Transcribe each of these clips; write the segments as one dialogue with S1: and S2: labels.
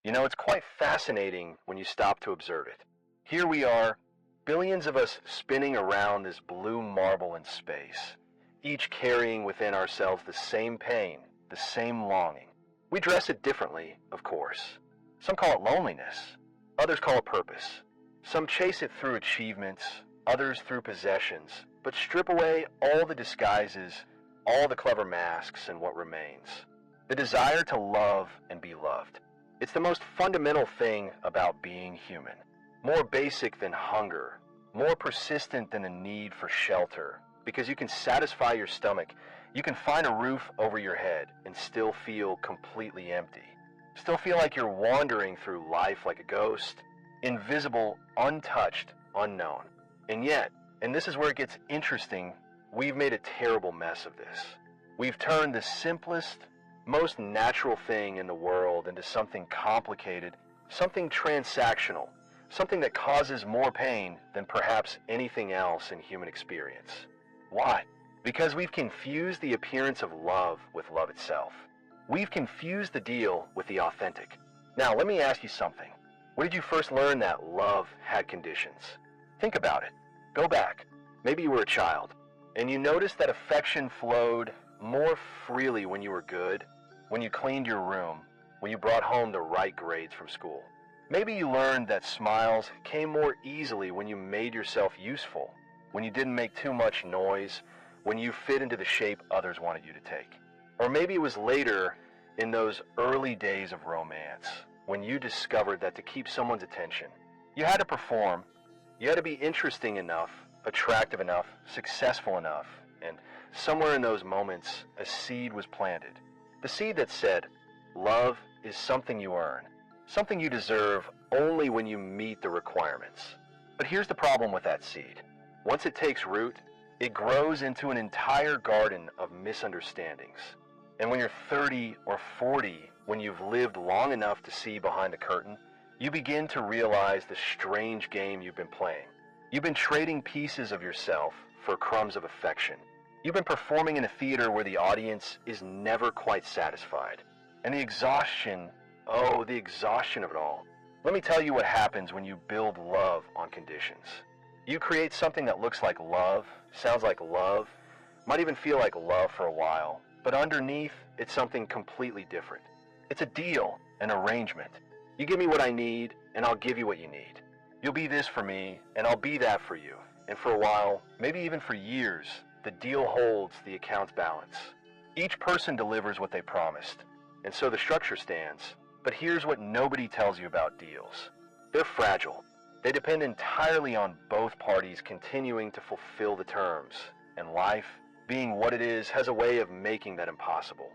S1: You know, it's quite fascinating when you stop to observe it. Here we are, billions of us spinning around this blue marble in space, each carrying within ourselves the same pain, the same longing. We dress it differently, of course. Some call it loneliness, others call it purpose. Some chase it through achievements, others through possessions, but strip away all the disguises, all the clever masks, and what remains. The desire to love and be loved. It's the most fundamental thing about being human. More basic than hunger, more persistent than a need for shelter, because you can satisfy your stomach, you can find a roof over your head and still feel completely empty. Still feel like you're wandering through life like a ghost, invisible, untouched, unknown. And yet, and this is where it gets interesting, we've made a terrible mess of this. We've turned the simplest, most natural thing in the world into something complicated, something transactional, something that causes more pain than perhaps anything else in human experience. Why? Because we've confused the appearance of love with love itself. We've confused the deal with the authentic. Now, let me ask you something. When did you first learn that love had conditions? Think about it. Go back. Maybe you were a child, and you noticed that affection flowed more freely when you were good, when you cleaned your room, when you brought home the right grades from school. Maybe you learned that smiles came more easily when you made yourself useful, when you didn't make too much noise, when you fit into the shape others wanted you to take. Or maybe it was later in those early days of romance, when you discovered that to keep someone's attention, you had to perform, you had to be interesting enough, attractive enough, successful enough, and somewhere in those moments, a seed was planted. The seed that said, love is something you earn, something you deserve only when you meet the requirements. But here's the problem with that seed. Once it takes root, it grows into an entire garden of misunderstandings. And when you're 30 or 40, when you've lived long enough to see behind the curtain, you begin to realize the strange game you've been playing. You've been trading pieces of yourself for crumbs of affection. You've been performing in a theater where the audience is never quite satisfied. And the exhaustion of it all. Let me tell you what happens when you build love on conditions. You create something that looks like love, sounds like love, might even feel like love for a while, but underneath, it's something completely different. It's a deal, an arrangement. You give me what I need, and I'll give you what you need. You'll be this for me, and I'll be that for you. And for a while, maybe even for years, the deal holds the account's balance. Each person delivers what they promised, and so the structure stands. But here's what nobody tells you about deals. They're fragile. They depend entirely on both parties continuing to fulfill the terms, and life, being what it is, has a way of making that impossible.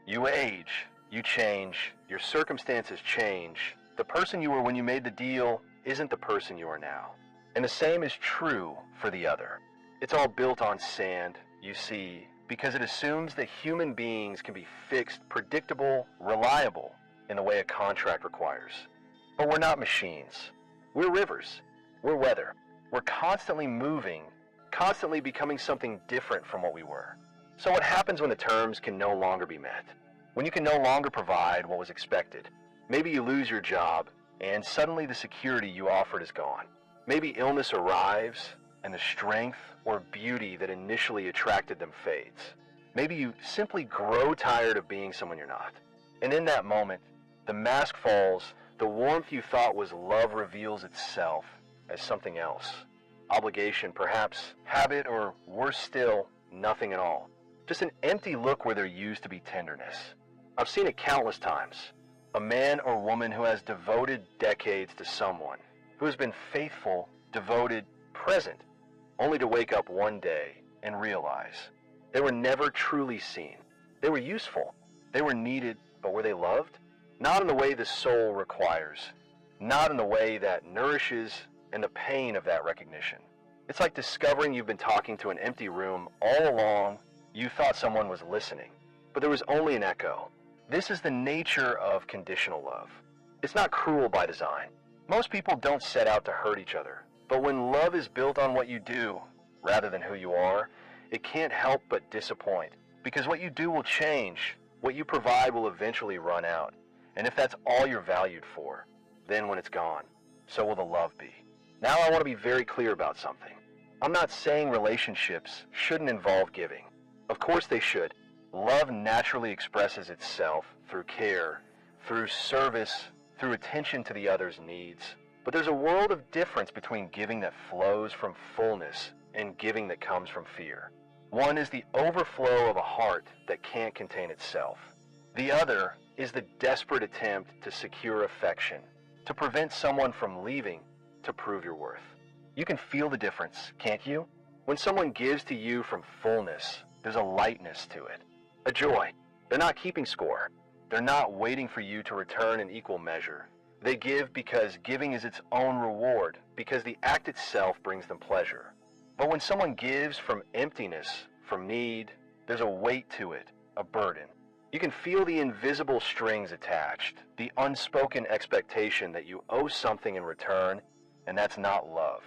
S1: You age, you change, your circumstances change. The person you were when you made the deal isn't the person you are now. And the same is true for the other. It's all built on sand, you see, because it assumes that human beings can be fixed, predictable, reliable in the way a contract requires. But we're not machines. We're rivers. We're weather. We're constantly moving, constantly becoming something different from what we were. So what happens when the terms can no longer be met? When you can no longer provide what was expected? Maybe you lose your job, and suddenly the security you offered is gone. Maybe illness arrives, and the strength or beauty that initially attracted them fades. Maybe you simply grow tired of being someone you're not. And in that moment, the mask falls, the warmth you thought was love reveals itself as something else. Obligation, perhaps, habit, or worse still, nothing at all. Just an empty look where there used to be tenderness. I've seen it countless times. A man or woman who has devoted decades to someone, who has been faithful, devoted, present, only to wake up one day and realize they were never truly seen. They were useful. They were needed, but were they loved? Not in the way the soul requires. Not in the way that nourishes and the pain of that recognition. It's like discovering you've been talking to an empty room all along. You thought someone was listening, but there was only an echo. This is the nature of conditional love. It's not cruel by design. Most people don't set out to hurt each other, but when love is built on what you do rather than who you are, it can't help but disappoint, because what you do will change. What you provide will eventually run out. And if that's all you're valued for, then when it's gone, so will the love be. Now I want to be very clear about something. I'm not saying relationships shouldn't involve giving. Of course they should. Love naturally expresses itself through care, through service, through attention to the other's needs. But there's a world of difference between giving that flows from fullness and giving that comes from fear. One is the overflow of a heart that can't contain itself. The other is the desperate attempt to secure affection, to prevent someone from leaving, to prove your worth. You can feel the difference, can't you? When someone gives to you from fullness, there's a lightness to it, a joy. They're not keeping score. They're not waiting for you to return in equal measure. They give because giving is its own reward, because the act itself brings them pleasure. But when someone gives from emptiness, from need, there's a weight to it, a burden. You can feel the invisible strings attached, the unspoken expectation that you owe something in return, and that's not love.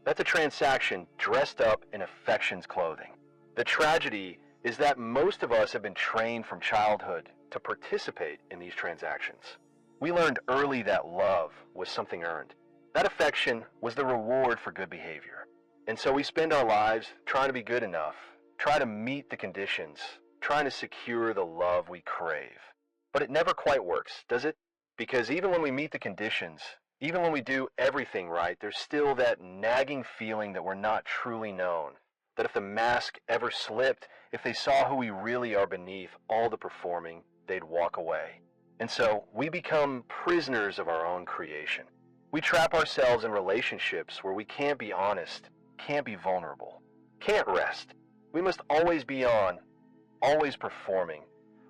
S1: That's a transaction dressed up in affection's clothing. The tragedy is that most of us have been trained from childhood to participate in these transactions. We learned early that love was something earned. That affection was the reward for good behavior. And so we spend our lives trying to be good enough, try to meet the conditions, trying to secure the love we crave. But it never quite works, does it? Because even when we meet the conditions, even when we do everything right, there's still that nagging feeling that we're not truly known. That if the mask ever slipped, if they saw who we really are beneath all the performing, they'd walk away. And so we become prisoners of our own creation. We trap ourselves in relationships where we can't be honest, can't be vulnerable, can't rest. We must always be on, always performing,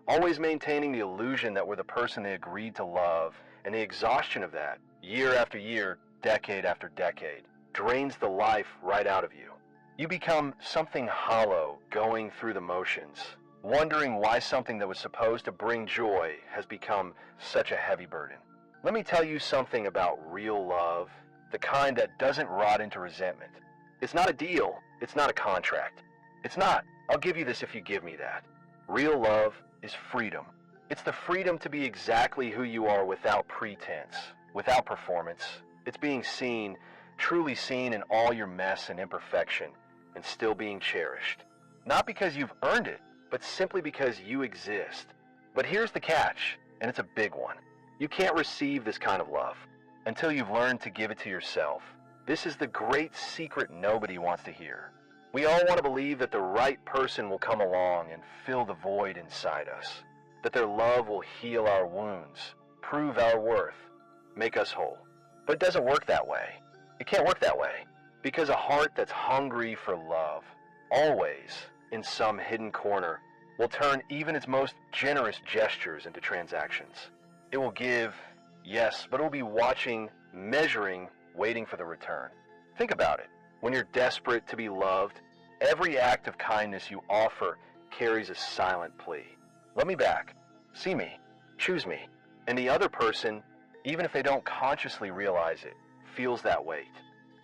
S1: always maintaining the illusion that we're the person they agreed to love, and the exhaustion of that, year after year, decade after decade, drains the life right out of you. You become something hollow, going through the motions, wondering why something that was supposed to bring joy has become such a heavy burden. Let me tell you something about real love, the kind that doesn't rot into resentment. It's not a deal. It's not a contract. It's not, I'll give you this if you give me that. Real love is freedom. It's the freedom to be exactly who you are without pretense, without performance. It's being seen, truly seen in all your mess and imperfection, and still being cherished. Not because you've earned it, but simply because you exist. But here's the catch, and it's a big one. You can't receive this kind of love until you've learned to give it to yourself. This is the great secret nobody wants to hear. We all want to believe that the right person will come along and fill the void inside us, that their love will heal our wounds, prove our worth, make us whole. But it doesn't work that way. It can't work that way, because a heart that's hungry for love, always, in some hidden corner, will turn even its most generous gestures into transactions. It will give, yes, but it will be watching, measuring, waiting for the return. Think about it. When you're desperate to be loved, every act of kindness you offer carries a silent plea. Let me back. See me. Choose me. And the other person, even if they don't consciously realize it, feels that weight,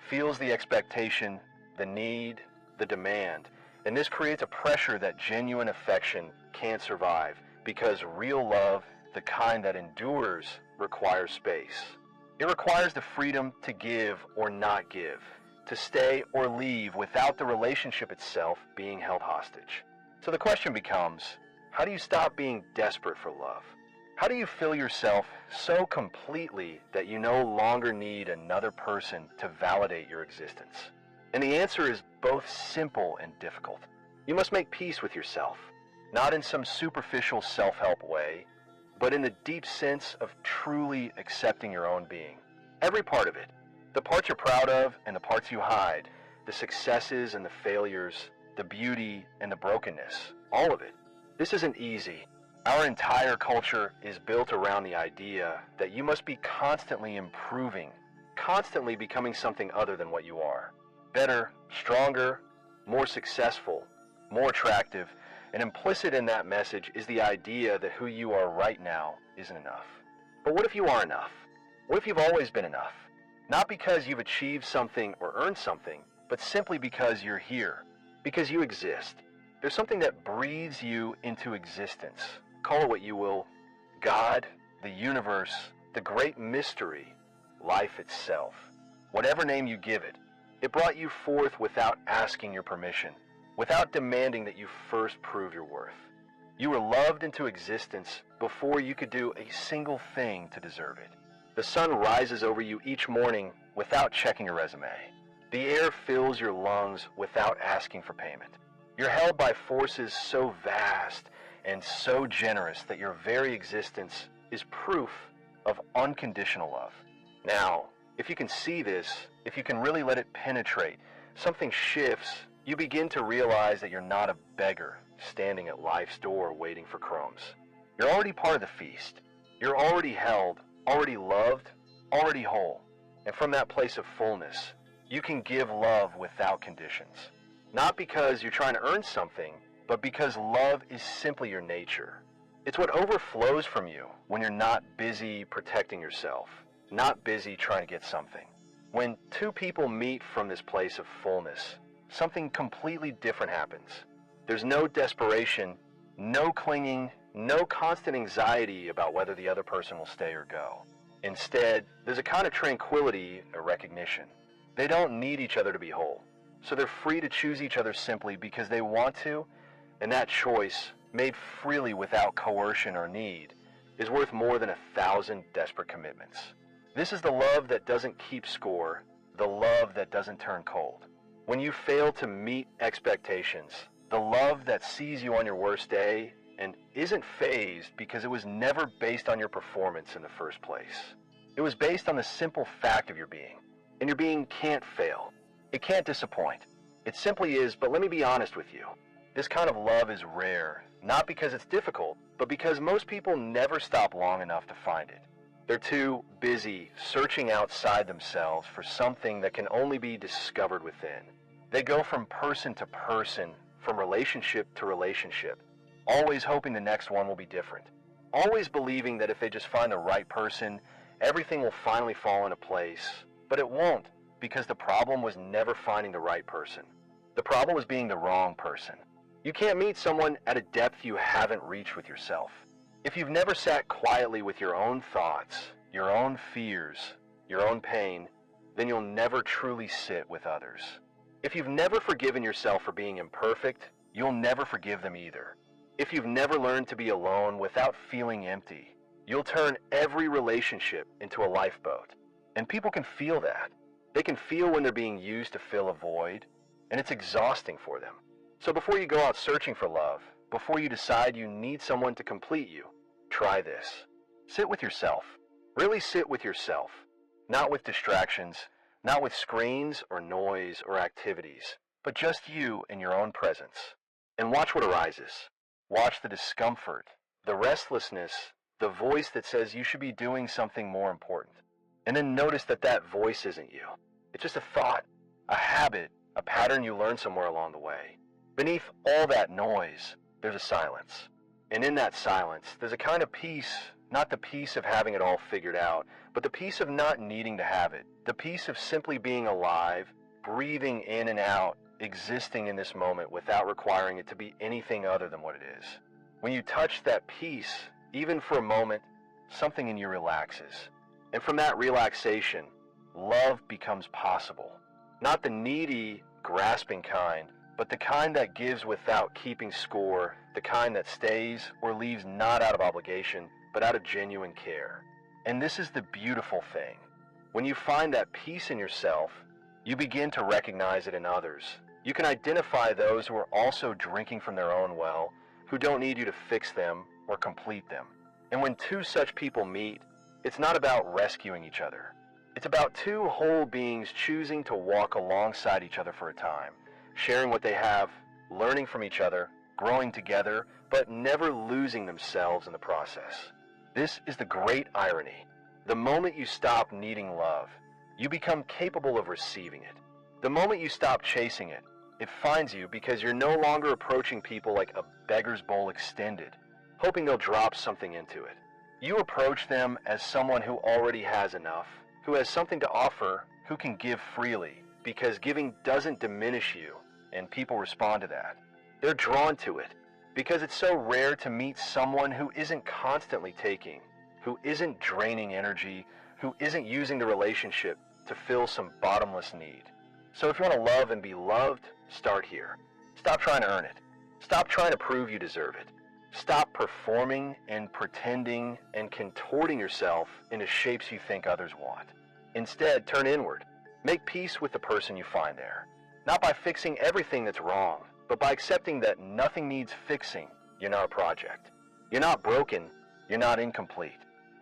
S1: feels the expectation, the need, the demand. And this creates a pressure that genuine affection can't survive, because real love, the kind that endures, requires space. It requires the freedom to give or not give, to stay or leave without the relationship itself being held hostage. So the question becomes, how do you stop being desperate for love? How do you fill yourself so completely that you no longer need another person to validate your existence? And the answer is both simple and difficult. You must make peace with yourself, not in some superficial self-help way, but in the deep sense of truly accepting your own being. Every part of it, the parts you're proud of and the parts you hide, the successes and the failures, the beauty and the brokenness, all of it. This isn't easy. Our entire culture is built around the idea that you must be constantly improving, constantly becoming something other than what you are. Better, stronger, more successful, more attractive, and implicit in that message is the idea that who you are right now isn't enough. But what if you are enough? What if you've always been enough? Not because you've achieved something or earned something, but simply because you're here, because you exist. There's something that breathes you into existence. Call it what you will, God, the universe, the great mystery, life itself. Whatever name you give it, it brought you forth without asking your permission, without demanding that you first prove your worth. You were loved into existence before you could do a single thing to deserve it. The sun rises over you each morning without checking your resume. The air fills your lungs without asking for payment. You're held by forces so vast and so generous that your very existence is proof of unconditional love. Now, if you can see this, if you can really let it penetrate, something shifts. You begin to realize that you're not a beggar standing at life's door waiting for crumbs. You're already part of the feast. You're already held, already loved, already whole. And from that place of fullness, you can give love without conditions. Not because you're trying to earn something, but because love is simply your nature. It's what overflows from you when you're not busy protecting yourself, not busy trying to get something. When two people meet from this place of fullness, something completely different happens. There's no desperation, no clinging, no constant anxiety about whether the other person will stay or go. Instead, there's a kind of tranquility, a recognition. They don't need each other to be whole, so they're free to choose each other simply because they want to, and that choice, made freely without coercion or need, is worth more than 1,000 desperate commitments. This is the love that doesn't keep score, the love that doesn't turn cold. When you fail to meet expectations, the love that sees you on your worst day and isn't fazed because it was never based on your performance in the first place. It was based on the simple fact of your being. And your being can't fail. It can't disappoint. It simply is, but let me be honest with you. This kind of love is rare, not because it's difficult, but because most people never stop long enough to find it. They're too busy searching outside themselves for something that can only be discovered within. They go from person to person, from relationship to relationship, always hoping the next one will be different. Always believing that if they just find the right person, everything will finally fall into place. But it won't, because the problem was never finding the right person. The problem was being the wrong person. You can't meet someone at a depth you haven't reached with yourself. If you've never sat quietly with your own thoughts, your own fears, your own pain, then you'll never truly sit with others. If you've never forgiven yourself for being imperfect, you'll never forgive them either. If you've never learned to be alone without feeling empty, you'll turn every relationship into a lifeboat. And people can feel that. They can feel when they're being used to fill a void, and it's exhausting for them. So before you go out searching for love, before you decide you need someone to complete you, try this. Sit with yourself. Really sit with yourself. Not with distractions, not with screens or noise or activities, but just you in your own presence. And watch what arises. Watch the discomfort, the restlessness, the voice that says you should be doing something more important. And then notice that that voice isn't you. It's just a thought, a habit, a pattern you learned somewhere along the way. Beneath all that noise, there's a silence. And in that silence, there's a kind of peace, not the peace of having it all figured out, but the peace of not needing to have it. The peace of simply being alive, breathing in and out, existing in this moment without requiring it to be anything other than what it is. When you touch that peace, even for a moment, something in you relaxes. And from that relaxation, love becomes possible. Not the needy, grasping kind, but the kind that gives without keeping score, the kind that stays or leaves not out of obligation, but out of genuine care. And this is the beautiful thing. When you find that peace in yourself, you begin to recognize it in others. You can identify those who are also drinking from their own well, who don't need you to fix them or complete them. And when two such people meet, it's not about rescuing each other. It's about two whole beings choosing to walk alongside each other for a time, sharing what they have, learning from each other, growing together, but never losing themselves in the process. This is the great irony. The moment you stop needing love, you become capable of receiving it. The moment you stop chasing it, it finds you because you're no longer approaching people like a beggar's bowl extended, hoping they'll drop something into it. You approach them as someone who already has enough, who has something to offer, who can give freely, because giving doesn't diminish you, and people respond to that. They're drawn to it, because it's so rare to meet someone who isn't constantly taking, who isn't draining energy, who isn't using the relationship to fill some bottomless need. So if you want to love and be loved, start here. Stop trying to earn it. Stop trying to prove you deserve it. Stop performing and pretending and contorting yourself into shapes you think others want. Instead, turn inward. Make peace with the person you find there. Not by fixing everything that's wrong, but by accepting that nothing needs fixing. You're not a project. You're not broken. You're not incomplete.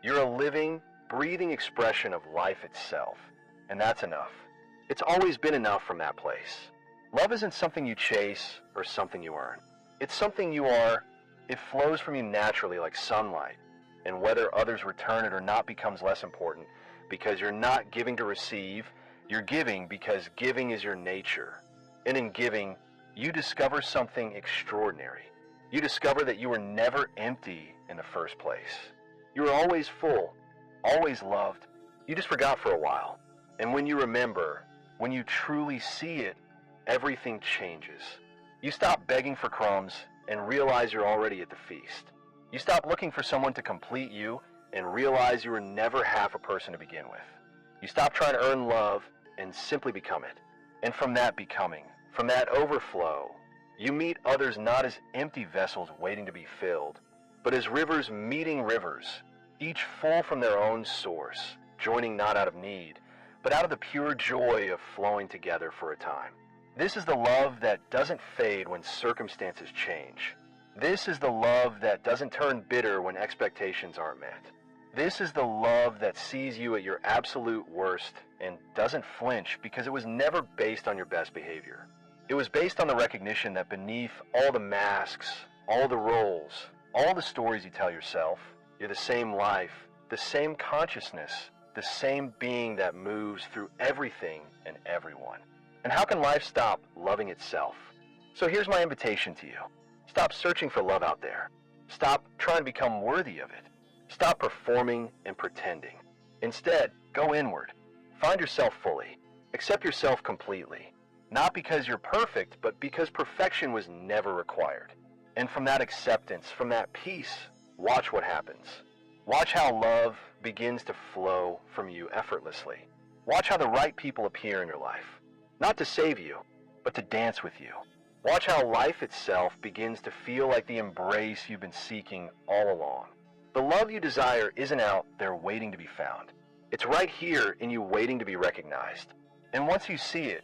S1: You're a living, breathing expression of life itself. And that's enough. It's always been enough from that place. Love isn't something you chase or something you earn. It's something you are. It flows from you naturally like sunlight. And whether others return it or not becomes less important because you're not giving to receive. You're giving because giving is your nature. And in giving, you discover something extraordinary. You discover that you were never empty in the first place. You were always full, always loved. You just forgot for a while. And when you remember, when you truly see it, everything changes. You stop begging for crumbs and realize you're already at the feast. You stop looking for someone to complete you and realize you were never half a person to begin with. You stop trying to earn love and simply become it. And from that becoming, from that overflow, you meet others not as empty vessels waiting to be filled, but as rivers meeting rivers, each full from their own source, joining not out of need, but out of the pure joy of flowing together for a time. This is the love that doesn't fade when circumstances change. This is the love that doesn't turn bitter when expectations aren't met. This is the love that sees you at your absolute worst and doesn't flinch because it was never based on your best behavior. It was based on the recognition that beneath all the masks, all the roles, all the stories you tell yourself, you're the same life, the same consciousness, the same being that moves through everything and everyone. And how can life stop loving itself? So here's my invitation to you. Stop searching for love out there. Stop trying to become worthy of it. Stop performing and pretending. Instead, go inward. Find yourself fully. Accept yourself completely. Not because you're perfect, but because perfection was never required. And from that acceptance, from that peace, watch what happens. Watch how love begins to flow from you effortlessly. Watch how the right people appear in your life. Not to save you, but to dance with you. Watch how life itself begins to feel like the embrace you've been seeking all along. The love you desire isn't out there waiting to be found. It's right here in you waiting to be recognized. And once you see it,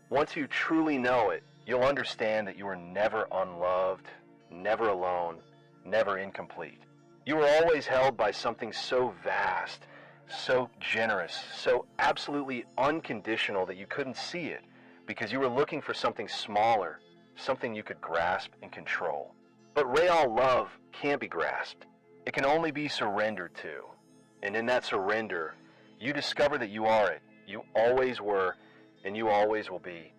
S1: once you truly know it, you'll understand that you were never unloved, never alone, never incomplete. You were always held by something so vast, so generous, so absolutely unconditional that you couldn't see it because you were looking for something smaller, something you could grasp and control. But real love can't be grasped. It can only be surrendered to. And in that surrender, you discover that you are it. You always were, and you always will be.